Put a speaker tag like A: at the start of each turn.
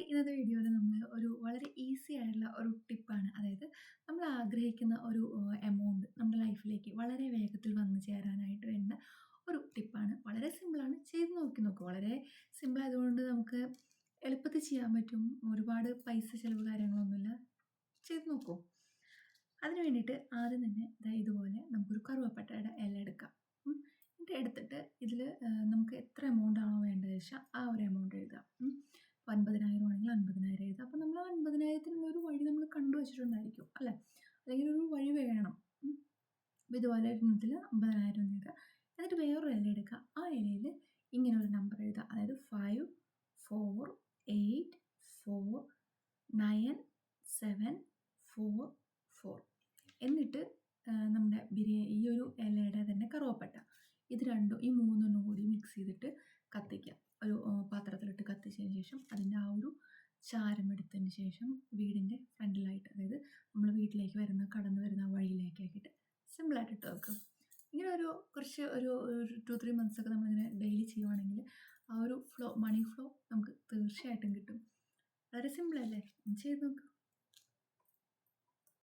A: ഇന്നത്തെ വീഡിയോയിൽ നമ്മൾ ഒരു വളരെ ഈസി ആയിട്ടുള്ള ഒരു ടിപ്പാണ്. അതായത് നമ്മൾ ആഗ്രഹിക്കുന്ന ഒരു എമൗണ്ട് നമ്മുടെ ലൈഫിലേക്ക് വളരെ വേഗത്തിൽ വന്നു ചേരാനായിട്ട് വേണ്ട ഒരു ടിപ്പാണ്. വളരെ സിമ്പിളാണ്. ചെയ്ത് നോക്കൂ. വളരെ സിമ്പിൾ ആയതുകൊണ്ട് നമുക്ക് എളുപ്പത്തിൽ ചെയ്യാൻ പറ്റും. ഒരുപാട് പൈസ ചിലവ് കാര്യങ്ങളൊന്നുമില്ല. ചെയ്ത് നോക്കൂ. അതിന് വേണ്ടിയിട്ട് ആദ്യം തന്നെ ഇതുപോലെ നമുക്കൊരു കറുവപ്പട്ടയുടെ ഇല എടുക്കാം. എന്നിട്ട് എടുത്തിട്ട് ഇതിൽ നമുക്ക് എത്ര എമൗണ്ട് ആണോ വേണ്ടത് വെച്ചാൽ ആ ഒരു എമൗണ്ട് എഴുതാം. 50,000 ആണെങ്കിൽ 50,000 എഴുതാം. അപ്പോൾ നമ്മൾ 50,000-ത്തിനുള്ള ഒരു വഴി നമ്മൾ കണ്ടു വെച്ചിട്ടുണ്ടായിരിക്കും അല്ലേ? അല്ലെങ്കിൽ ഒരു വഴി വേണം. അപ്പോൾ ഇതുപോലെ ഇതിൽ 50,000 എന്ന് എഴുതുക. എന്നിട്ട് വേറൊരു ഇല എടുക്കുക. ആ ഇലയിൽ ഇങ്ങനെ ഒരു നമ്പർ എഴുതുക. അതായത് 5, 4, 8, 4, 9, 7, 4, 4. എന്നിട്ട് നമ്മുടെ ഈ ഒരു ഇലയുടെ തന്നെ കറുവപ്പട്ട ഇത് രണ്ടും ഈ മൂന്നെണ്ണം കൂടി മിക്സ് ചെയ്തിട്ട് കത്തിക്കുക. ഒരു പാത്രത്തിലിട്ട് കത്തിച്ചതിന് ശേഷം അതിൻ്റെ ആ ഒരു ചാരം എടുത്തതിന് ശേഷം വീടിൻ്റെ ഫ്രണ്ടിലായിട്ട്, അതായത് നമ്മൾ വീട്ടിലേക്ക് കടന്നു വരുന്ന വഴിയിലേക്കാക്കിയിട്ട് സിമ്പിളായിട്ട് ഇട്ട് വെക്കും. ഇങ്ങനെ കുറച്ച് ഒരു 2-3 months ഒക്കെ നമ്മളിങ്ങനെ ഡെയിലി ചെയ്യുവാണെങ്കിൽ ആ ഒരു മണി ഫ്ലോ നമുക്ക് തീർച്ചയായിട്ടും കിട്ടും. വളരെ സിമ്പിളല്ലേ? ചെയ്ത് നോക്കുക.